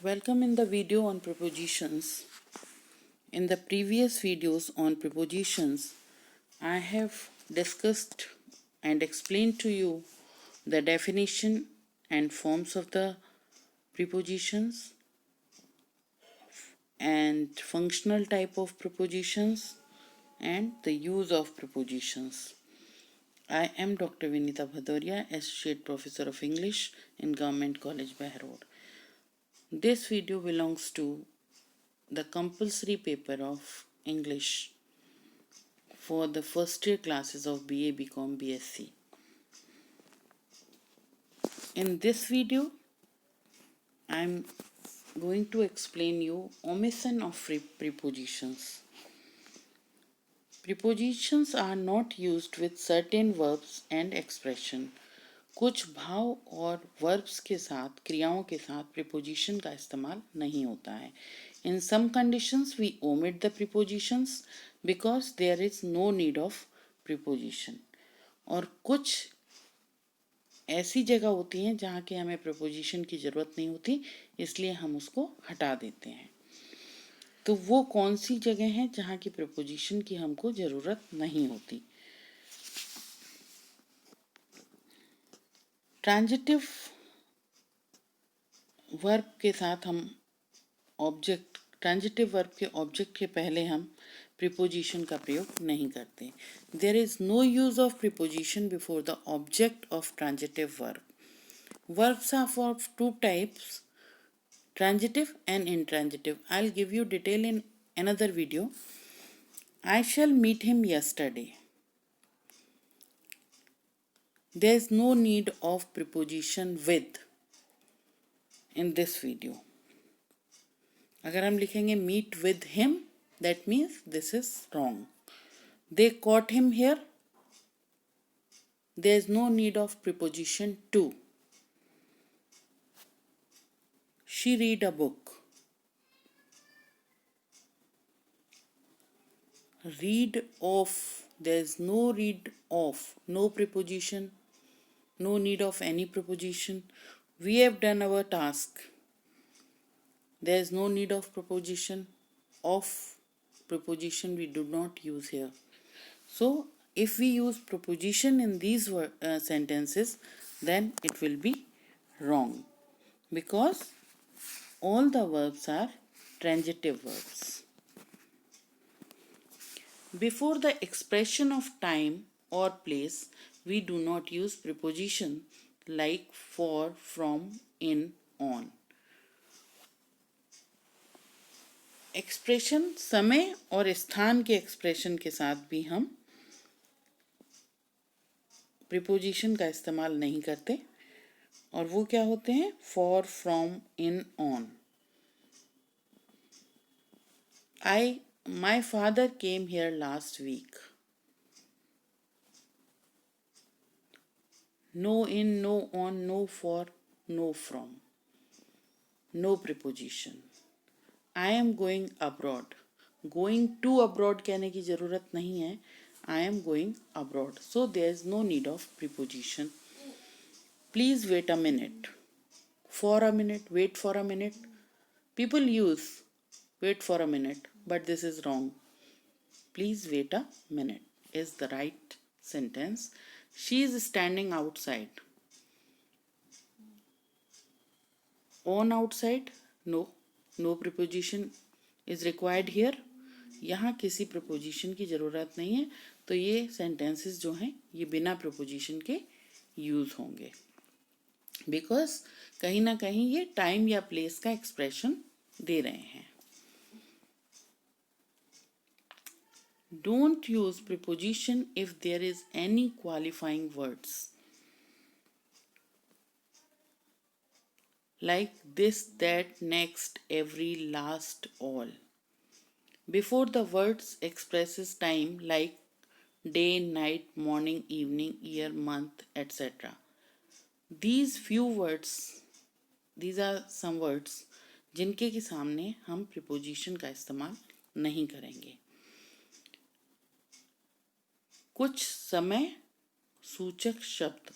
Welcome in the video on prepositions. In the previous videos on prepositions, I have discussed and explained to you the definition and forms of the prepositions and functional type of prepositions and the use of prepositions. I am Dr. Vinita Bhadoria, Associate Professor of English in Government College, Bahar Road. This video belongs to the compulsory paper of English for the first year classes of BA, BCom, BSc. In this video, I am going to explain you omission of prepositions. Prepositions are not used with certain verbs and expression. कुछ भाव और verbs के साथ क्रियाओं के साथ preposition का इस्तेमाल नहीं होता है. In some conditions we omit the prepositions because there is no need of preposition. और कुछ ऐसी जगह होती हैं जहाँ के हमें preposition की ज़रूरत नहीं होती, इसलिए हम उसको हटा देते हैं. तो वो कौन सी जगह है जहाँ की preposition की हमको ज़रूरत नहीं होती. ट्रांजिटिव वर्ब के साथ हम ऑब्जेक्ट ट्रांजिटिव वर्ब के ऑब्जेक्ट के पहले हम प्रीपोजिशन का प्रयोग नहीं करते. There is no use of preposition before the object of transitive verb. Verbs are of two types, transitive and intransitive. I'll give you detail in another video. I shall meet him yesterday. There is no need of preposition with in this video. अगर हम लिखेंगे meet with him, that means this is wrong. They caught him here. There is no need of preposition to. She read a book. Read of. There is no read of. No preposition. No need of any preposition. We have done our task. There is no need of preposition. Of preposition we do not use here. So if we use preposition in these sentences, then it will be wrong because all the verbs are transitive verbs. Before the expression of time or place, we do not use preposition like for, from, in, on. Expression समय और स्थान के expression के साथ भी हम preposition का इस्तेमाल नहीं करते और वो क्या होते हैं for, from, in, on. My father came here last week. No in, no on, no for, no from. No preposition. I am going abroad. Going to abroad कहने की ज़रूरत नहीं है. I am going abroad. So there is no need of preposition. Please wait a minute. For a minute, wait for a minute. People use wait for a minute, but this is wrong. Please wait a minute is the right sentence. She is standing outside. On outside, no preposition is required here. यहाँ किसी preposition की ज़रूरत नहीं है, तो ये sentences जो हैं ये बिना preposition के use होंगे because कहीं ना कहीं ये time या place का expression दे रहे हैं. Don't use preposition if there is any qualifying words like this, that, next, every, last, all before the words expresses time like day, night, morning, evening, year, month, etc. These few words, these are some words जिनके के सामने हम preposition का इस्तेमाल नहीं करेंगे. कुछ समय सूचक शब्द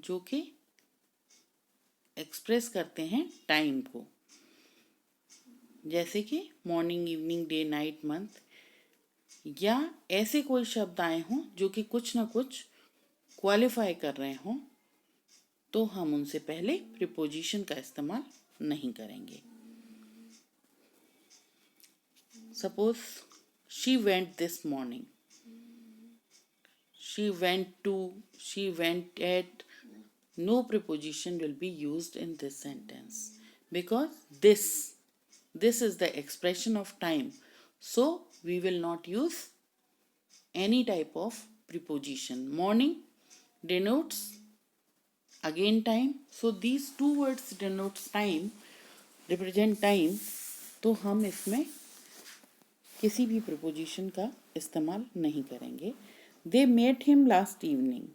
जो कि एक्सप्रेस करते हैं टाइम को. जैसे कि morning, evening, day, night, month, या ऐसे कोई शब्द आए हों जो कि कुछ ना कुछ क्वालिफाई कर रहे हों, तो हम उनसे पहले प्रीपोजिशन का इस्तेमाल नहीं करेंगे. Suppose she went this morning, she went to, she went at. No preposition will be used in this sentence because this is the expression of time. So we will not use any type of preposition. Morning denotes again time. So these two words denotes time, represent time. तो हम इसमें किसी भी preposition का इस्तेमाल नहीं करेंगे. They met him last evening.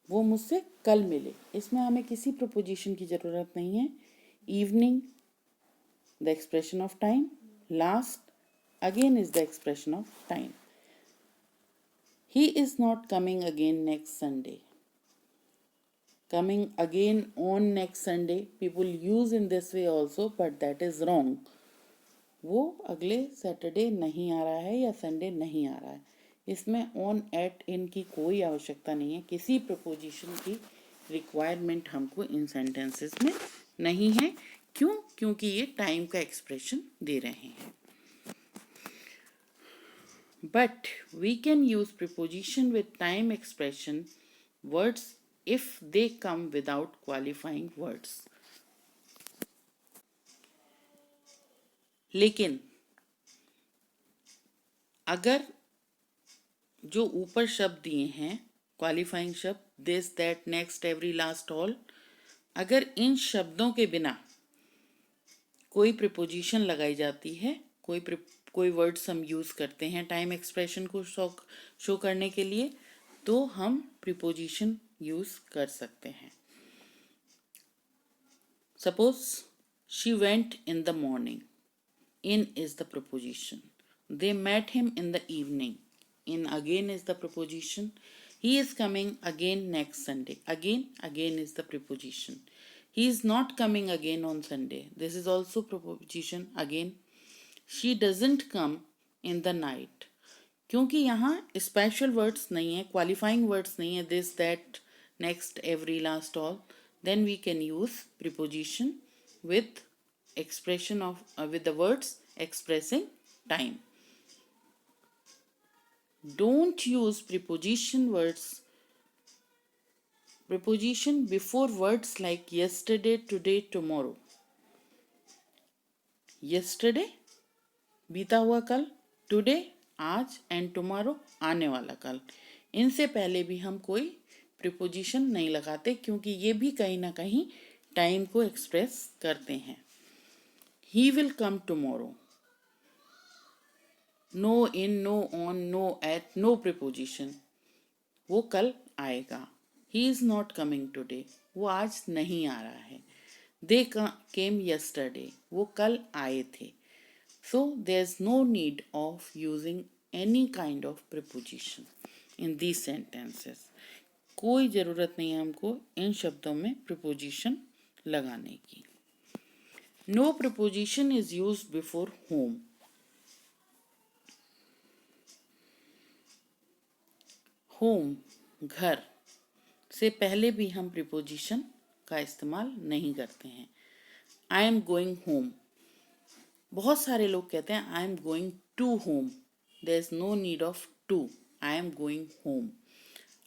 वो मुझसे कल मिले. इसमें हमें किसी प्रपोजिशन की ज़रूरत नहीं है. Evening the expression of time, last again is the expression of time. He is not coming again next Sunday. Coming again on next Sunday people use in this way also, but that is wrong. वो अगले Saturday नहीं आ रहा है या Sunday नहीं आ रहा है. इसमें ऑन, एट, इन की कोई आवश्यकता नहीं है. किसी प्रपोजिशन की रिक्वायरमेंट हमको इन सेंटेंसेस में नहीं है. क्यों? क्योंकि ये टाइम का एक्सप्रेशन दे रहे हैं. But we can use preposition with time expression words if they come without qualifying words. लेकिन अगर जो ऊपर शब्द दिए हैं क्वालिफाइंग शब्द, this, that, next, every, last, all, अगर इन शब्दों के बिना कोई प्रिपोजिशन लगाई जाती है, कोई वर्ड्स हम यूज़ करते हैं टाइम एक्सप्रेशन को शो करने के लिए, तो हम प्रिपोजिशन यूज़ कर सकते हैं. Suppose she went in the morning. In is the preposition. They met him in the evening. In again is the preposition. He is coming again next Sunday. Again is the preposition. He is not coming again on Sunday. This is also preposition again. She doesn't come in the night. क्योंकि यहाँ special words नहीं है, qualifying words नहीं है, this, that, next, every, last, all, then we can use preposition with expression of with the words expressing time. Don't use preposition before words like yesterday, today, tomorrow. Yesterday बीता हुआ कल, today आज, and tomorrow आने वाला कल. इनसे पहले भी हम कोई preposition नहीं लगाते क्योंकि ये भी कहीं ना कहीं टाइम को एक्सप्रेस करते हैं. He will come tomorrow. No in, no on, no at, no preposition. वो कल आएगा. He is not coming today. वो आज नहीं आ रहा है. They came yesterday. वो कल आए थे. So there is no need of using any kind of preposition in these sentences. कोई ज़रूरत नहीं है हमको इन शब्दों में प्रिपोजिशन लगाने की. No preposition is use before home. Home घर से पहले भी हम प्रिपोजिशन का इस्तेमाल नहीं करते हैं. I am going home. बहुत सारे लोग कहते हैं I am going to home. There is no need of to. I am going home.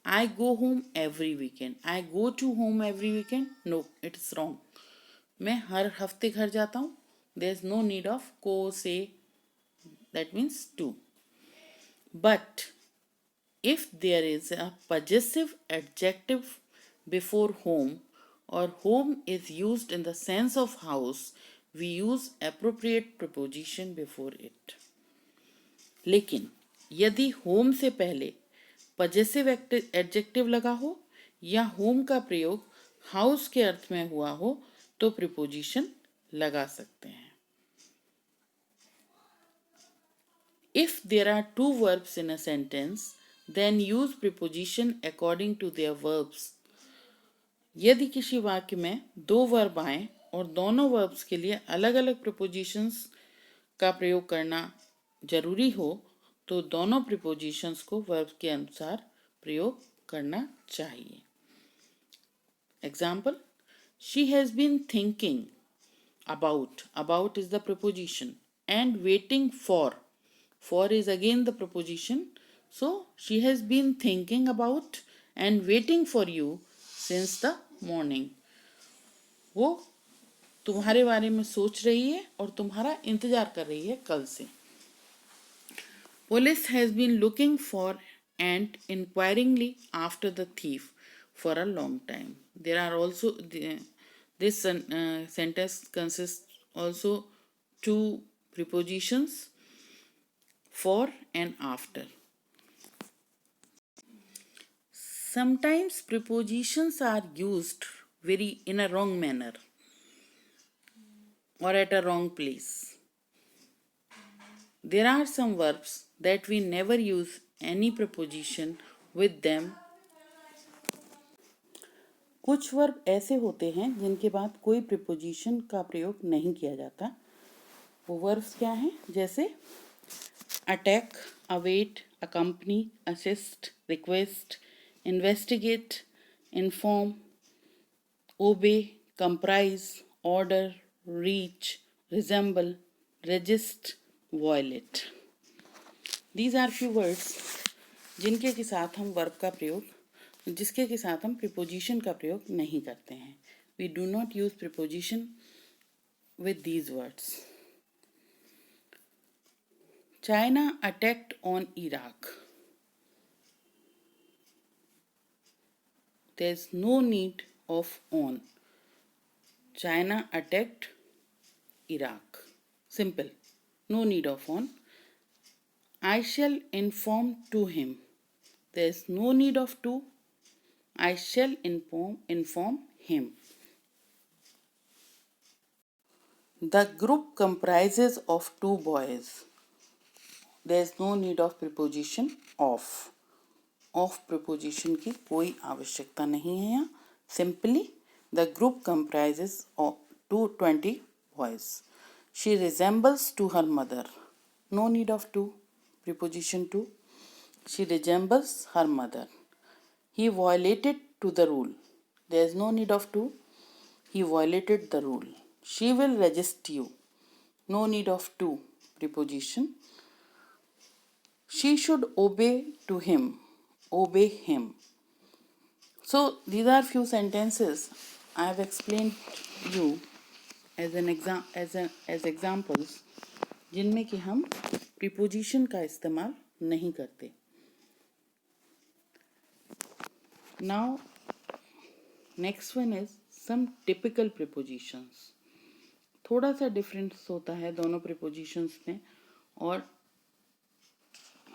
I go home every weekend. I go to home every weekend. No, it is wrong. मैं हर हफ्ते घर जाता हूँ. There is no need of को, से, that means to. But if there is a possessive adjective before home or home is used in the sense of house, we use appropriate preposition before it. लेकिन यदि home से पहले possessive adjective लगा हो या home का प्रयोग house के अर्थ में हुआ हो तो preposition लगा सकते हैं. If there are two verbs in a sentence, then use preposition according to their verbs. यदि किसी वाक्य में दो वर्ब आए और दोनों वर्ब्स के लिए अलग अलग प्रीपोजिशंस का प्रयोग करना जरूरी हो तो दोनों प्रीपोजिशंस को वर्ब के अनुसार प्रयोग करना चाहिए। Example, she has been thinking about is the preposition, and waiting for is again the preposition. So she has been thinking about and waiting for you since the morning. वो तुम्हारे बारे में सोच रही है और तुम्हारा इंतजार कर रही है कल से। Police has been looking for and inquiringly after the thief for a long time. There are also this sentence consists also two prepositions, for and after. Sometimes prepositions are used in a wrong manner or at a wrong place. There are some verbs that we never use any preposition with them. कुछ verb ऐसे होते हैं जिनके बाद कोई preposition का प्रयोग नहीं किया जाता। वो वर्ब्स क्या हैं? जैसे attack, await, accompany, assist, request, investigate, inform, obey, comprise, order, reach, resemble, resist, violate. These are few words जिसके के साथ हम प्रीपोजिशन का प्रयोग नहीं करते हैं। We do not use preposition with these words. China attacked on Iraq. There is no need of on. China attacked Iraq. Simple, no need of on. I shall inform to him. There is no need of to. I shall inform him. The group comprises of two boys. There is no need of preposition of. Of preposition की कोई आवश्यकता नहीं है यहाँ। Simply, the group comprises of 20 boys. She resembles to her mother. No need of to. Preposition to. She resembles her mother. He violated to the rule. There is no need of to. He violated the rule. She will resist you. No need of to. Preposition. She should obey to him. Obey him. So these are few sentences I have explained you as examples जिनमें कि हम preposition का इस्तेमाल नहीं करते। Now next one is some typical prepositions. थोड़ा सा difference होता है दोनों प्रीपोजिशंस में और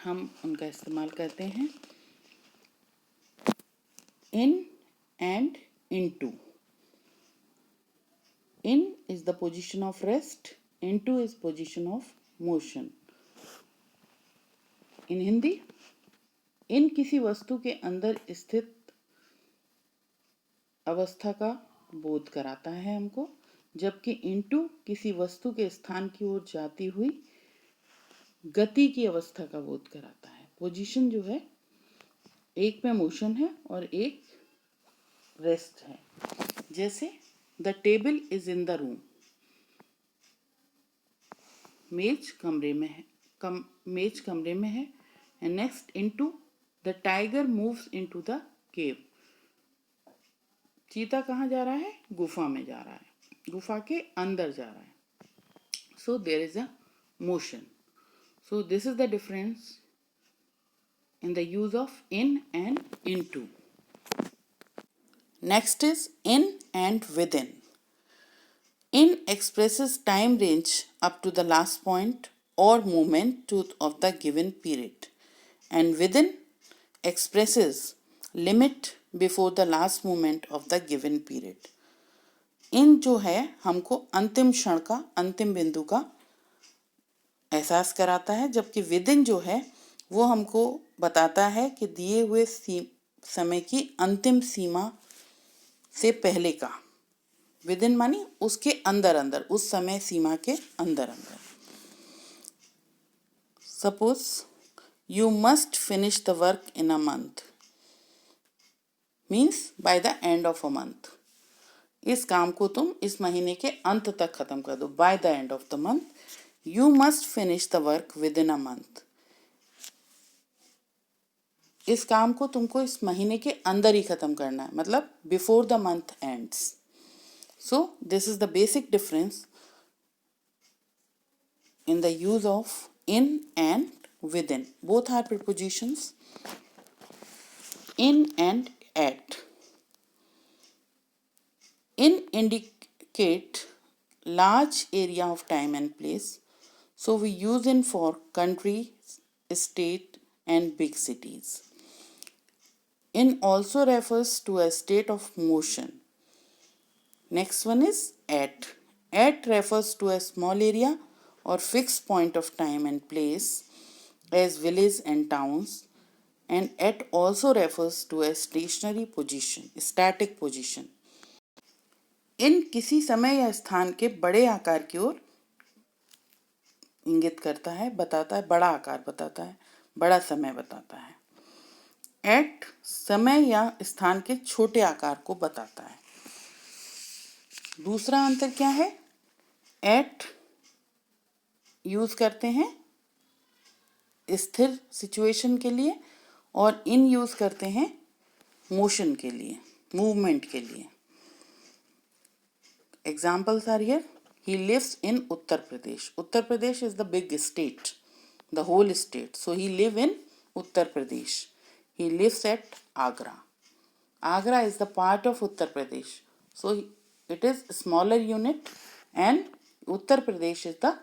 हम उनका इस्तेमाल करते हैं। In and into. In is the position of rest. Into is position of motion. In Hindi, इन किसी वस्तु के अंदर स्थित अवस्था का बोध कराता है हमको, जबकि into किसी वस्तु के स्थान की ओर जाती हुई गति की अवस्था का बोध कराता है। पोजीशन जो है, एक में मोशन है और एक रेस्ट है। जैसे the table is in the room. मेज कमरे में है, मेज कमरे में है। And next into, the tiger moves into the cave. चीता कहाँ जा रहा है? गुफा में जा रहा है, गुफा के अंदर जा रहा है। So there is a motion. So this is the difference in the use of in and into. Next is in and within. In expresses time range up to the last point or moment of the given period, and within expresses limit before the last moment of the given period. in जो है हमको अंतिम क्षण का, अंतिम बिंदु का एहसास कराता है, जबकि within जो है वो हमको बताता है कि दिए हुए समय की अंतिम सीमा से पहले का। विदिन मानी उसके अंदर अंदर, उस समय सीमा के अंदर अंदर. Suppose you must finish the work in a month, means by the end of a month. इस काम को तुम इस महीने के अंत तक खत्म कर दो. By the end of the month. You must finish the work with in a month. इस काम को तुमको इस महीने के अंदर ही खत्म करना है, मतलब before the month ends. So this is the basic difference in the use of in and within. Both are prepositions. In and at. In indicate large area of time and place, so we use in for country, state and big cities. In also refers to a state of motion. Next one is at. At refers to a small area or fixed point of time and place as village and towns, and at also refers to a stationary position, static position. इन किसी समय या स्थान के बड़े आकार की ओर इंगित करता है, बताता है, बड़ा आकार बताता है, बड़ा समय बताता है. एट समय या स्थान के छोटे आकार को बताता है. दूसरा अंतर क्या है? एट यूज करते हैं स्थिर सिचुएशन के लिए और इन यूज करते हैं मोशन के लिए, मूवमेंट के लिए. Examples are here. He lives in Uttar Pradesh. Uttar Pradesh is the big state, the whole state. So he live in Uttar Pradesh. He lives at Agra. Agra is the part of Uttar Pradesh. So it is smaller unit and Uttar Pradesh is the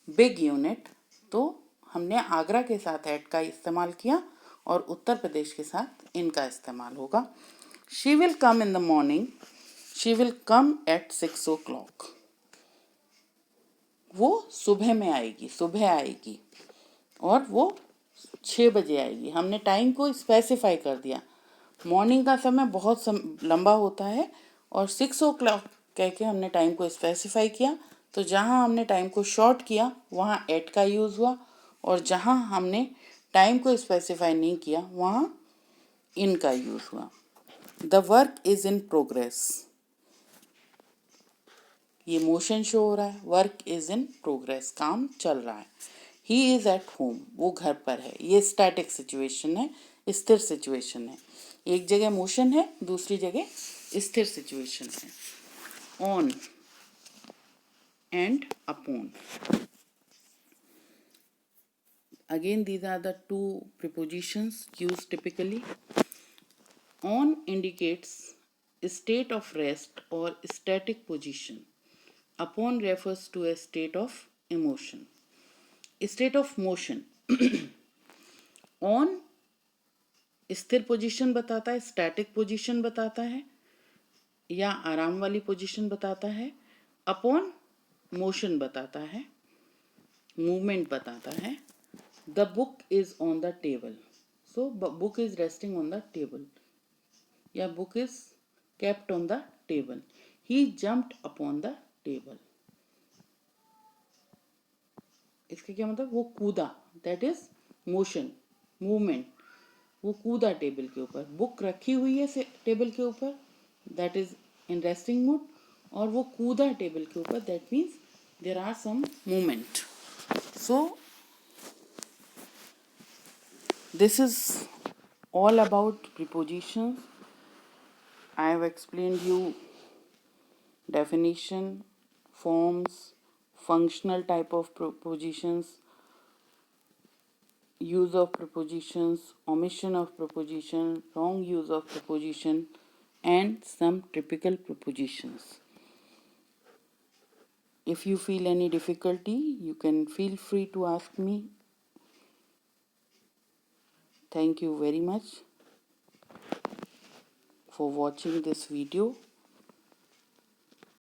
big unit. तो हमने आगरा के साथ eight का इस्तेमाल किया और उत्तर प्रदेश के साथ इनका इस्तेमाल होगा. She will come in the morning. She will come at 6 o'clock. वो सुबह में आएगी, सुबह आएगी और वो 6 बजे आएगी. हमने टाइम को स्पेसिफाई कर दिया. मॉर्निंग का समय बहुत लंबा होता है और 6 o'clock कह के हमने टाइम को स्पेसिफाई किया. तो जहाँ हमने टाइम को शॉर्ट किया वहाँ एट का यूज़ हुआ और जहाँ हमने टाइम को स्पेसिफाई नहीं किया वहाँ इन का यूज़ हुआ. The work is in progress. ये मोशन शो हो रहा है. वर्क इज इन प्रोग्रेस, काम चल रहा है. He is at home. वो घर पर है. ये स्टैटिक सिचुएशन है, स्थिर सिचुएशन है. एक जगह मोशन है, दूसरी जगह स्थिर सिचुएशन है. On and upon. Again, these are the two prepositions used typically. On indicates a state of rest or static position. Upon refers to a state of emotion. State of motion. On स्थिर position बताता है, static position बताता है या आराम वाली position बताता है. अपॉन मोशन बताता है, मूवमेंट बताता है. The book is on the table. So book is resting on the table या book is kept on the table. He jumped upon the table. इसका क्या मतलब? वो कूदा. That is motion, movement. वो कूदा टेबल के ऊपर. बुक रखी हुई है टेबल के ऊपर, that is in resting mood. और वो कूदा टेबल के ऊपर, that means there are some movement. So this is all about prepositions. I have explained you definition, forms, functional type of prepositions, use of prepositions, omission of preposition, wrong use of preposition, and some typical prepositions. If you feel any difficulty, you can feel free to ask me. Thank you very much for watching this video.